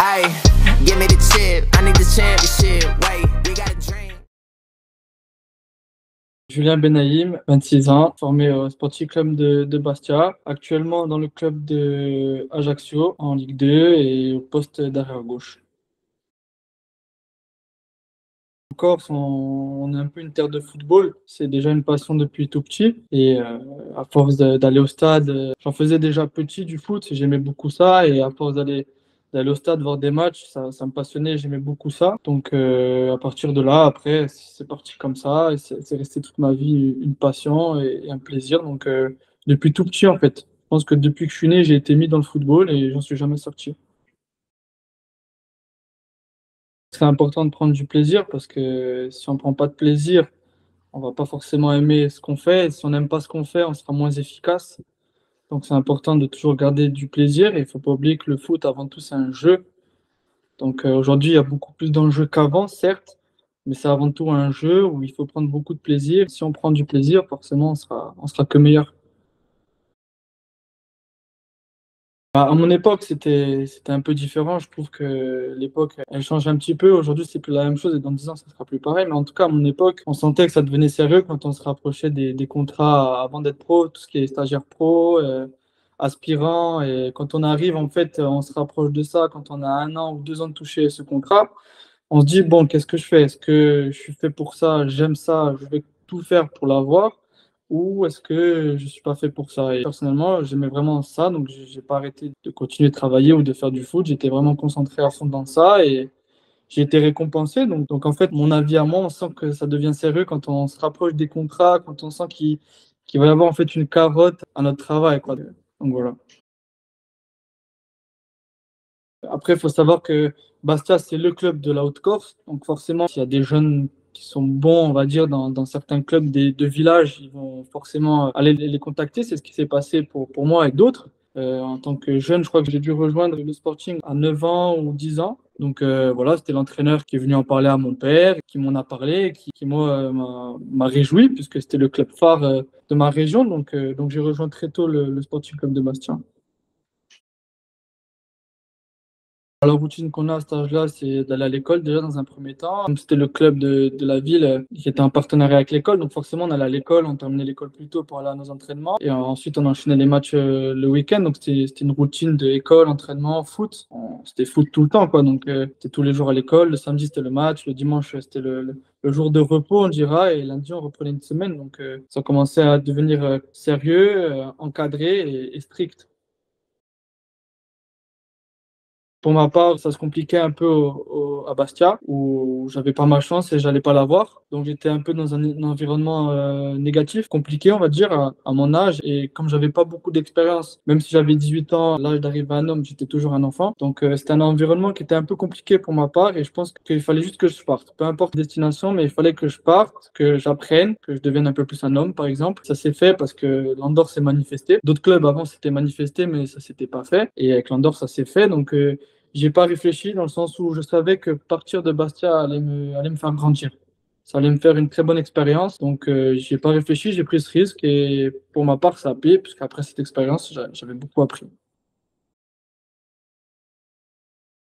Ay, give me the chip, I need the championship. Wait, we got a dream. Julien Benaïm, 26 ans, formé au Sporting Club de Bastia, actuellement dans le club de Ajaccio en Ligue 2 et au poste d'arrière gauche. En Corse, on est un peu une terre de football, c'est déjà une passion depuis tout petit et à force d'aller au stade, j'en faisais déjà petit du foot, j'aimais beaucoup ça et à force d'aller au stade voir des matchs, ça me passionnait, j'aimais beaucoup ça. Donc à partir de là, après, c'est parti comme ça et c'est resté toute ma vie une passion et un plaisir. Donc depuis tout petit en fait, je pense que depuis que je suis né, j'ai été mis dans le football et j'en suis jamais sorti. C'est important de prendre du plaisir parce que si on prend pas de plaisir, on va pas forcément aimer ce qu'on fait. Et si on n'aime pas ce qu'on fait, on sera moins efficace. Donc c'est important de toujours garder du plaisir. Et il faut pas oublier que le foot, avant tout, c'est un jeu. Donc aujourd'hui, il y a beaucoup plus d'enjeux qu'avant, certes, mais c'est avant tout un jeu où il faut prendre beaucoup de plaisir. Si on prend du plaisir, forcément, on sera que meilleur. Bah, à mon époque, c'était un peu différent. Je trouve que l'époque, elle change un petit peu. Aujourd'hui, c'est plus la même chose et dans 10 ans, ça sera plus pareil. Mais en tout cas, à mon époque, on sentait que ça devenait sérieux quand on se rapprochait des contrats avant d'être pro, tout ce qui est stagiaire pro, aspirant. Et quand on arrive, en fait, on se rapproche de ça. Quand on a 1 an ou 2 ans de toucher ce contrat, on se dit, bon, qu'est-ce que je fais? Est-ce que je suis fait pour ça? J'aime ça? Je vais tout faire pour l'avoir? Ou est-ce que je suis pas fait pour ça? Et personnellement, j'aimais vraiment ça, donc j'ai pas arrêté de continuer de travailler ou de faire du foot. J'étais vraiment concentré à fond dans ça et j'ai été récompensé. Donc en fait, mon avis à moi, on sent que ça devient sérieux quand on se rapproche des contrats, quand on sent qu'il va y avoir en fait une carotte à notre travail, quoi. Donc voilà. Après, il faut savoir que Bastia, c'est le club de la Haute-Corse. Donc forcément, s'il y a des jeunes qui sont bons, on va dire, dans certains clubs de village, ils vont forcément aller les contacter. C'est ce qui s'est passé pour moi et d'autres. En tant que jeune, je crois que j'ai dû rejoindre le Sporting à 9 ans ou 10 ans. Donc voilà, c'était l'entraîneur qui est venu en parler à mon père, qui m'en a parlé, qui moi, m'a réjoui, puisque c'était le club phare de ma région. Donc j'ai rejoint très tôt le Sporting Club de Bastia. La routine qu'on a à cet âge-là, c'est d'aller à l'école déjà dans un premier temps. Comme c'était le club de la ville qui était en partenariat avec l'école, donc forcément on allait à l'école, on terminait l'école plus tôt pour aller à nos entraînements. Et ensuite on enchaînait les matchs le week-end, donc c'était une routine de école, entraînement, foot. C'était foot tout le temps, quoi. Donc c'était tous les jours à l'école. Le samedi c'était le match, le dimanche c'était le jour de repos, on dira, et lundi on reprenait une semaine. Donc ça commençait à devenir sérieux, encadré et strict. Pour ma part, ça se compliquait un peu à Bastia, où j'avais pas ma chance et j'allais pas l'avoir. Donc j'étais un peu dans un environnement négatif, compliqué, on va dire, à mon âge. Et comme j'avais pas beaucoup d'expérience, même si j'avais 18 ans, l'âge d'arriver à un homme, j'étais toujours un enfant. Donc c'était un environnement qui était un peu compliqué pour ma part et je pense qu'il fallait juste que je parte. Peu importe la destination, mais il fallait que je parte, que j'apprenne, que je devienne un peu plus un homme, par exemple. Ça s'est fait parce que l'Andorre s'est manifesté. D'autres clubs avant s'étaient manifestés, mais ça s'était pas fait. Et avec l'Andorre, ça s'est fait. Donc j'ai pas réfléchi dans le sens où je savais que partir de Bastia allait me faire grandir. Ça allait me faire une très bonne expérience. Donc, j'ai pas réfléchi, j'ai pris ce risque et pour ma part, ça a payé puisqu'après cette expérience, j'avais beaucoup appris.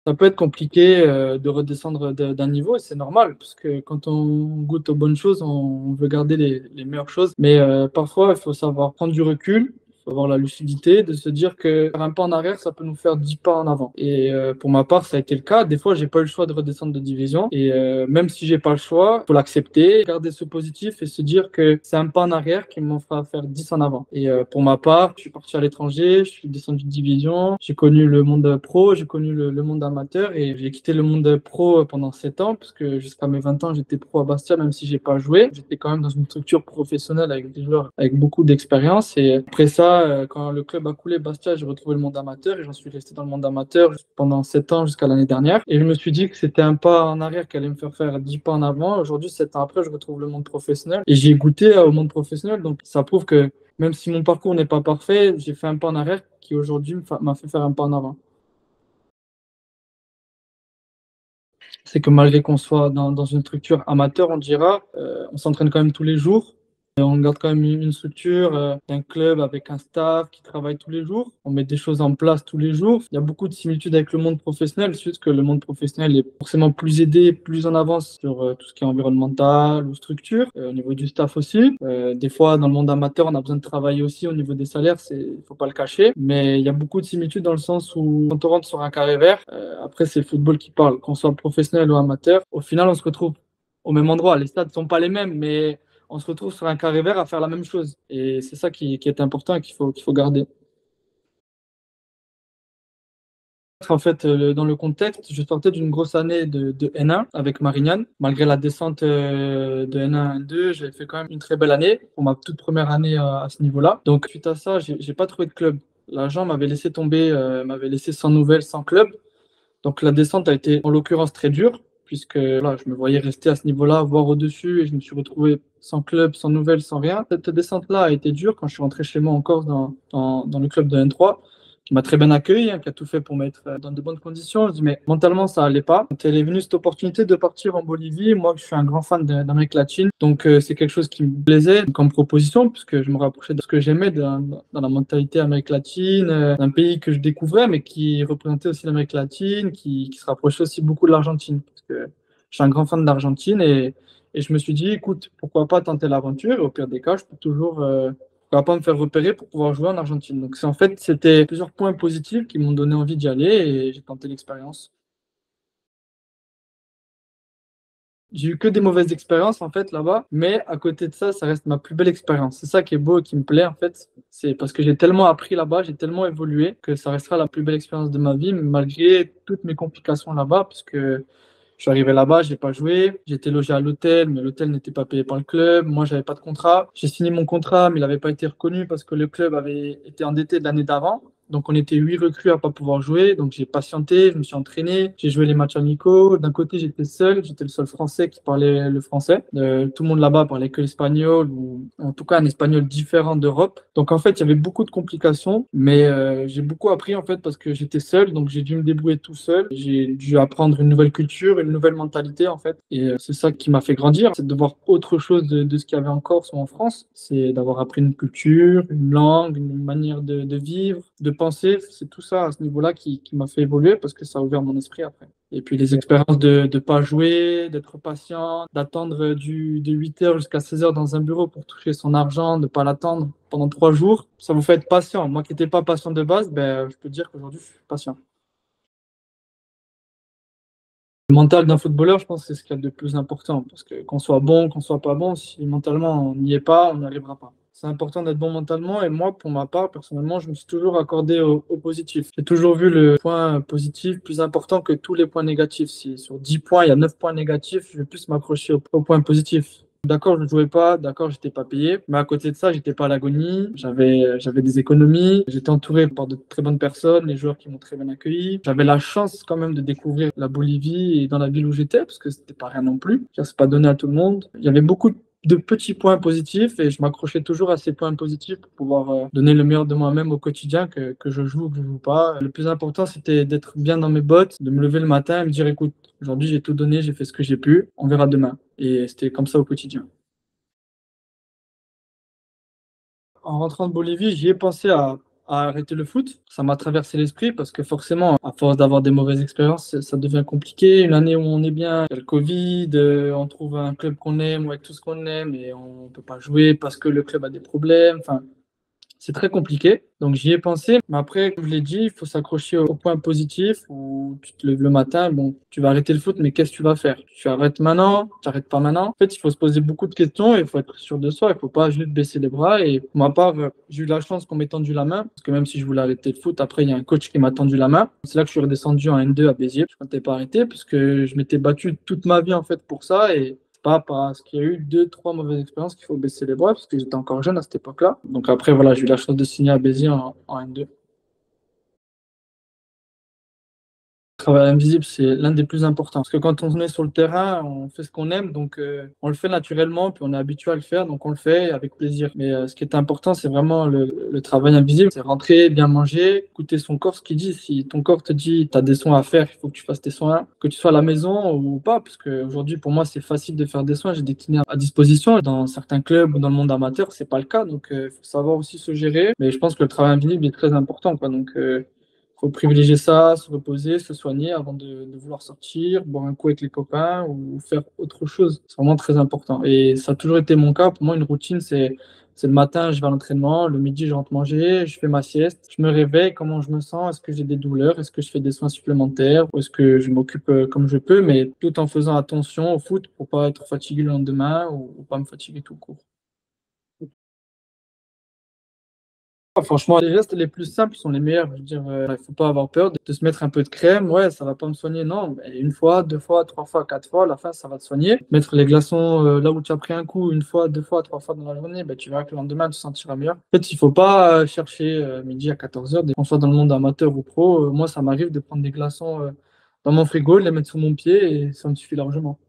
Ça peut être compliqué de redescendre d'un niveau et c'est normal parce que quand on goûte aux bonnes choses, on veut garder les meilleures choses. Mais parfois, il faut savoir prendre du recul, il faut avoir la lucidité de se dire que faire un pas en arrière, ça peut nous faire 10 pas en avant. Et pour ma part, ça a été le cas. Des fois, j'ai pas eu le choix de redescendre de division et même si j'ai pas le choix, il faut l'accepter, garder ce positif et se dire que c'est un pas en arrière qui m'en fera faire 10 en avant. Et pour ma part, je suis parti à l'étranger, je suis descendu de division, j'ai connu le monde pro, j'ai connu le monde amateur et j'ai quitté le monde pro pendant 7 ans parce que jusqu'à mes 20 ans, j'étais pro à Bastia, même si j'ai pas joué. J'étais quand même dans une structure professionnelle avec des joueurs avec beaucoup d'expérience. Et après ça, quand le club a coulé, Bastia, j'ai retrouvé le monde amateur et j'en suis resté dans le monde amateur pendant 7 ans jusqu'à l'année dernière. Et je me suis dit que c'était un pas en arrière qui allait me faire 10 pas en avant. Aujourd'hui, 7 ans après, je retrouve le monde professionnel et j'ai goûté au monde professionnel. Donc ça prouve que même si mon parcours n'est pas parfait, j'ai fait un pas en arrière qui aujourd'hui m'a fait faire un pas en avant. C'est que malgré qu'on soit dans une structure amateur, on dira, on s'entraîne quand même tous les jours. On garde quand même une structure d'un club avec un staff qui travaille tous les jours. On met des choses en place tous les jours. Il y a beaucoup de similitudes avec le monde professionnel, c'est juste que le monde professionnel est forcément plus aidé, plus en avance sur tout ce qui est environnemental ou structure, au niveau du staff aussi. Des fois, dans le monde amateur, on a besoin de travailler aussi au niveau des salaires, il faut pas le cacher. Mais il y a beaucoup de similitudes dans le sens où quand on rentre sur un carré vert, après c'est le football qui parle, qu'on soit professionnel ou amateur, au final on se retrouve au même endroit. Les stades ne sont pas les mêmes, mais on se retrouve sur un carré vert à faire la même chose. Et c'est ça qui est important et qu'il faut garder. En fait, dans le contexte, je sortais d'une grosse année de N1 avec Marignane. Malgré la descente de N1 à N2, j'ai fait quand même une très belle année pour ma toute première année à ce niveau-là. Donc, suite à ça, j'ai pas trouvé de club. L'agent m'avait laissé tomber, m'avait laissé sans nouvelles, sans club. Donc la descente a été en l'occurrence très dure, puisque là, je me voyais rester à ce niveau-là, voire au-dessus, et je me suis retrouvé sans club, sans nouvelles, sans rien. Cette descente-là a été dure quand je suis rentré chez moi en Corse dans le club de N3, qui m'a très bien accueilli, hein, qui a tout fait pour mettre dans de bonnes conditions. Je dis, mais mentalement, ça allait pas. Quand elle est venue cette opportunité de partir en Bolivie, moi, je suis un grand fan d'Amérique latine, donc c'est quelque chose qui me plaisait comme proposition, puisque je me rapprochais de ce que j'aimais dans la mentalité Amérique latine, d'un pays que je découvrais, mais qui représentait aussi l'Amérique latine, qui se rapprochait aussi beaucoup de l'Argentine, parce que je suis un grand fan d'Argentine et je me suis dit, écoute, pourquoi pas tenter l'aventure? Et au pire des cas, je peux toujours pourquoi pas me faire repérer pour pouvoir jouer en Argentine. Donc, en fait, c'était plusieurs points positifs qui m'ont donné envie d'y aller et j'ai tenté l'expérience. J'ai eu que des mauvaises expériences en fait là-bas, mais à côté de ça, ça reste ma plus belle expérience. C'est ça qui est beau et qui me plaît en fait. C'est parce que j'ai tellement appris là-bas, j'ai tellement évolué que ça restera la plus belle expérience de ma vie, malgré toutes mes complications là-bas, parce que je suis arrivé là-bas, j'ai pas joué. J'étais logé à l'hôtel, mais l'hôtel n'était pas payé par le club. Moi, j'avais pas de contrat. J'ai signé mon contrat, mais il n'avait pas été reconnu parce que le club avait été endetté de l'année d'avant. Donc, on était 8 recrues à pas pouvoir jouer. Donc, j'ai patienté, je me suis entraîné, j'ai joué les matchs amicaux. D'un côté, j'étais le seul Français qui parlait le français. Tout le monde là-bas parlait que l'espagnol ou en tout cas un espagnol différent d'Europe. Donc, en fait, il y avait beaucoup de complications, mais j'ai beaucoup appris en fait parce que j'étais seul. Donc, j'ai dû me débrouiller tout seul. J'ai dû apprendre une nouvelle culture, une nouvelle mentalité en fait. Et c'est ça qui m'a fait grandir, c'est de voir autre chose de ce qu'il y avait en Corse ou en France. C'est d'avoir appris une culture, une langue, une manière de vivre, de penser. C'est tout ça à ce niveau-là qui m'a fait évoluer parce que ça a ouvert mon esprit après. Et puis les expériences de ne pas jouer, d'être patient, d'attendre de 8 heures jusqu'à 16 heures dans un bureau pour toucher son argent, de ne pas l'attendre pendant 3 jours, ça vous fait être patient. Moi qui n'étais pas patient de base, ben, je peux dire qu'aujourd'hui je suis patient. Le mental d'un footballeur, je pense que c'est ce qu'il y a de plus important. Parce que qu'on soit bon, qu'on soit pas bon, si mentalement on n'y est pas, on n'y arrivera pas. C'est important d'être bon mentalement. Et moi, pour ma part, personnellement, je me suis toujours accordé au positif. J'ai toujours vu le point positif plus important que tous les points négatifs. Si sur 10 points, il y a 9 points négatifs, je vais plus m'accrocher au point positif. D'accord, je ne jouais pas, d'accord, j'étais pas payé, mais à côté de ça, j'étais pas à l'agonie, j'avais des économies, j'étais entouré par de très bonnes personnes, les joueurs qui m'ont très bien accueilli. J'avais la chance quand même de découvrir la Bolivie et dans la ville où j'étais, parce que c'était pas rien non plus. C'est pas donné à tout le monde. Il y avait beaucoup de petits points positifs et je m'accrochais toujours à ces points positifs pour pouvoir donner le meilleur de moi-même au quotidien, que je joue ou que je joue pas. Le plus important, c'était d'être bien dans mes bottes, de me lever le matin et me dire, écoute, aujourd'hui, j'ai tout donné, j'ai fait ce que j'ai pu, on verra demain. Et c'était comme ça au quotidien. En rentrant de Bolivie, j'y ai pensé à arrêter le foot. Ça m'a traversé l'esprit parce que forcément, à force d'avoir des mauvaises expériences, ça devient compliqué. Une année où on est bien, il y a le Covid, on trouve un club qu'on aime ou avec tout ce qu'on aime et on ne peut pas jouer parce que le club a des problèmes. Enfin, c'est très compliqué. Donc j'y ai pensé. Mais après, comme je l'ai dit, il faut s'accrocher au point positif où tu te lèves le matin, bon, tu vas arrêter le foot, mais qu'est-ce que tu vas faire? Tu arrêtes maintenant? Tu n'arrêtes pas maintenant? En fait, il faut se poser beaucoup de questions et il faut être sûr de soi. Il ne faut pas juste baisser les bras. Et pour ma part, j'ai eu la chance qu'on m'ait tendu la main. Parce que même si je voulais arrêter le foot, après, il y a un coach qui m'a tendu la main. C'est là que je suis redescendu en N2 à Béziers. Je ne comptais pas arrêter puisque je m'étais battu toute ma vie en fait pour ça. Et pas parce qu'il y a eu 2, 3 mauvaises expériences qu'il faut baisser les bras, parce que j'étais encore jeune à cette époque-là. Donc après, voilà, j'ai eu la chance de signer à Béziers en N2. Le travail invisible, c'est l'un des plus importants. Parce que quand on est sur le terrain, on fait ce qu'on aime, donc on le fait naturellement, puis on est habitué à le faire, donc on le fait avec plaisir. Mais ce qui est important, c'est vraiment le travail invisible. C'est rentrer, bien manger, écouter son corps, ce qu'il dit. Si ton corps te dit, tu as des soins à faire, il faut que tu fasses tes soins, que tu sois à la maison ou pas, parce qu'aujourd'hui, pour moi, c'est facile de faire des soins. J'ai des kinés à disposition. Dans certains clubs ou dans le monde amateur, c'est pas le cas, donc il faut savoir aussi se gérer. Mais je pense que le travail invisible est très important, quoi. Donc, faut privilégier ça, se reposer, se soigner avant de vouloir sortir, boire un coup avec les copains ou faire autre chose. C'est vraiment très important. Et ça a toujours été mon cas. Pour moi, une routine, c'est le matin, je vais à l'entraînement, le midi, je rentre manger, je fais ma sieste, je me réveille, comment je me sens, est-ce que j'ai des douleurs, est-ce que je fais des soins supplémentaires, ou est-ce que je m'occupe comme je peux, mais tout en faisant attention au foot pour pas être fatigué le lendemain ou pas me fatiguer tout court. Ah, franchement, les gestes les plus simples sont les meilleurs. Je veux dire, il faut pas avoir peur de se mettre un peu de crème. Ouais, ça va pas me soigner, non. Mais une fois, deux fois, trois fois, quatre fois, à la fin, ça va te soigner. Mettre les glaçons là où tu as pris un coup, une fois, deux fois, trois fois dans la journée, ben, tu verras que le lendemain, tu te sentiras mieux. En fait, il faut pas chercher midi à 14h, qu'on soit dans le monde amateur ou pro. Moi, ça m'arrive de prendre des glaçons dans mon frigo, de les mettre sur mon pied et ça me suffit largement.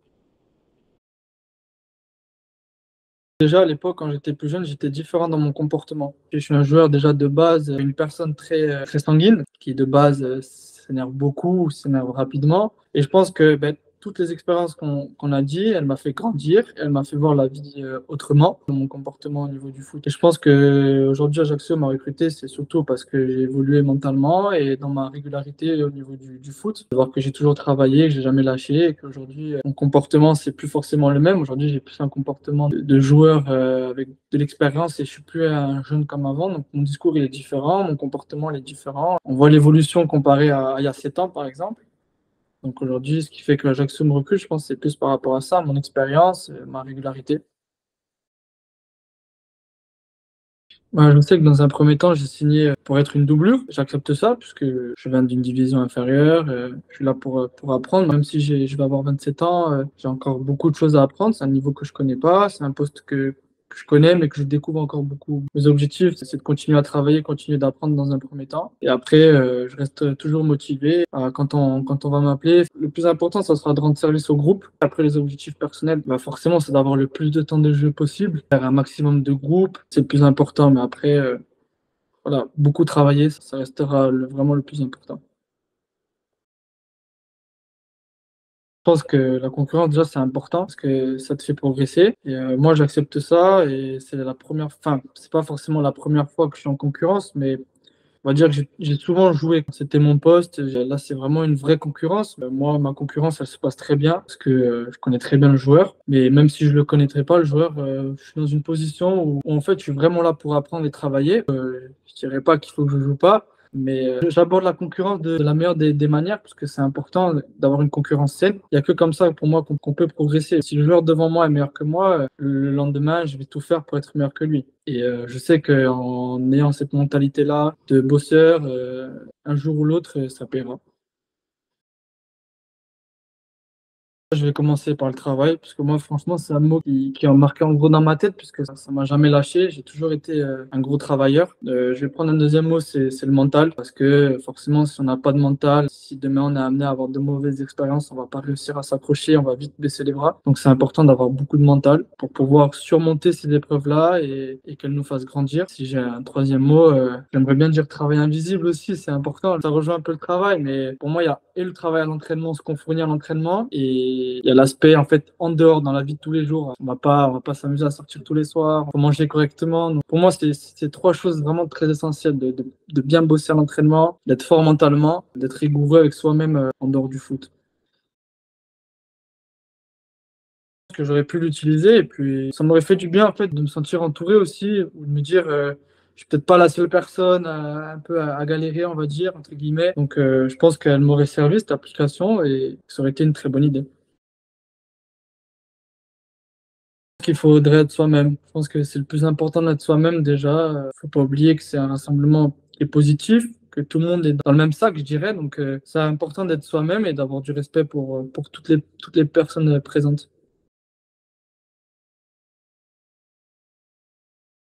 Déjà, à l'époque, quand j'étais plus jeune, j'étais différent dans mon comportement. Je suis un joueur déjà de base, une personne très sanguine, qui de base s'énerve beaucoup, s'énerve rapidement. Et je pense que ben, toutes les expériences qu'on a dit, elle m'a fait grandir, elle m'a fait voir la vie autrement, dans mon comportement au niveau du foot. Et je pense que aujourd'hui, Ajaccio m'a recruté, c'est surtout parce que j'ai évolué mentalement et dans ma régularité au niveau du foot. De voir que j'ai toujours travaillé, que j'ai jamais lâché et qu'aujourd'hui, mon comportement, c'est plus forcément le même. Aujourd'hui, j'ai plus un comportement de joueur avec de l'expérience et je suis plus un jeune comme avant. Donc, mon discours, il est différent, mon comportement, il est différent. On voit l'évolution comparée à il y a 7 ans, par exemple. Donc aujourd'hui, ce qui fait que l'Ajaccio me recrute, je pense, c'est plus par rapport à ça, mon expérience, ma régularité. Je sais que dans un premier temps, j'ai signé pour être une doublure. J'accepte ça puisque je viens d'une division inférieure. Je suis là pour apprendre. Même si je vais avoir 27 ans, j'ai encore beaucoup de choses à apprendre. C'est un niveau que je connais pas. C'est un poste que je connais, mais que je découvre encore beaucoup. Mes objectifs, c'est de continuer à travailler, continuer d'apprendre dans un premier temps. Et après, je reste toujours motivé. Quand on va m'appeler, le plus important, ça sera de rendre service au groupe. Après, les objectifs personnels, forcément, c'est d'avoir le plus de temps de jeu possible, faire un maximum de groupes. C'est le plus important. Mais après, voilà, beaucoup travailler, ça restera vraiment le plus important. Je pense que la concurrence, déjà, c'est important parce que ça te fait progresser. Et moi, j'accepte ça et c'est la première, enfin, c'est pas forcément la première fois que je suis en concurrence, mais on va dire que j'ai souvent joué. C'était mon poste. Là, c'est vraiment une vraie concurrence. Moi, ma concurrence, elle se passe très bien parce que je connais très bien le joueur. Mais même si je le connaîtrais pas, le joueur, je suis dans une position où, en fait, je suis vraiment là pour apprendre et travailler. Je dirais pas qu'il faut que je joue pas. Mais j'aborde la concurrence de la meilleure des manières parce que c'est important d'avoir une concurrence saine. Il n'y a que comme ça pour moi qu'on peut progresser. Si le joueur devant moi est meilleur que moi, le lendemain, je vais tout faire pour être meilleur que lui. Et je sais qu'en ayant cette mentalité-là de bosseur, un jour ou l'autre, ça paiera. Je vais commencer par le travail, parce que moi, franchement, c'est un mot qui a marqué en gros dans ma tête, puisque ça m'a jamais lâché. J'ai toujours été un gros travailleur. Je vais prendre un deuxième mot, c'est le mental, parce que forcément, si on n'a pas de mental, si demain on est amené à avoir de mauvaises expériences, on va pas réussir à s'accrocher, on va vite baisser les bras. Donc, c'est important d'avoir beaucoup de mental pour pouvoir surmonter ces épreuves-là et qu'elles nous fassent grandir. Si j'ai un troisième mot, j'aimerais bien dire travail invisible aussi, c'est important. Ça rejoint un peu le travail, mais pour moi, il y a et le travail à l'entraînement, ce qu'on fournit à l'entraînement, et il y a l'aspect en fait en dehors, dans la vie de tous les jours. On va pas s'amuser à sortir tous les soirs, faut manger correctement. Donc, pour moi, c'est trois choses vraiment très essentielles de bien bosser à l'entraînement, d'être fort mentalement, d'être rigoureux avec soi-même en dehors du foot. Que j'aurais pu l'utiliser et puis ça m'aurait fait du bien en fait de me sentir entouré aussi ou de me dire je suis peut-être pas la seule personne un peu à galérer on va dire entre guillemets donc je pense qu'elle m'aurait servi cette application et ça aurait été une très bonne idée. Qu'il faudrait être soi-même. Je pense que c'est le plus important d'être soi-même déjà. Faut pas oublier que c'est un rassemblement qui est positif, que tout le monde est dans le même sac, je dirais. Donc, c'est important d'être soi-même et d'avoir du respect pour toutes les personnes présentes.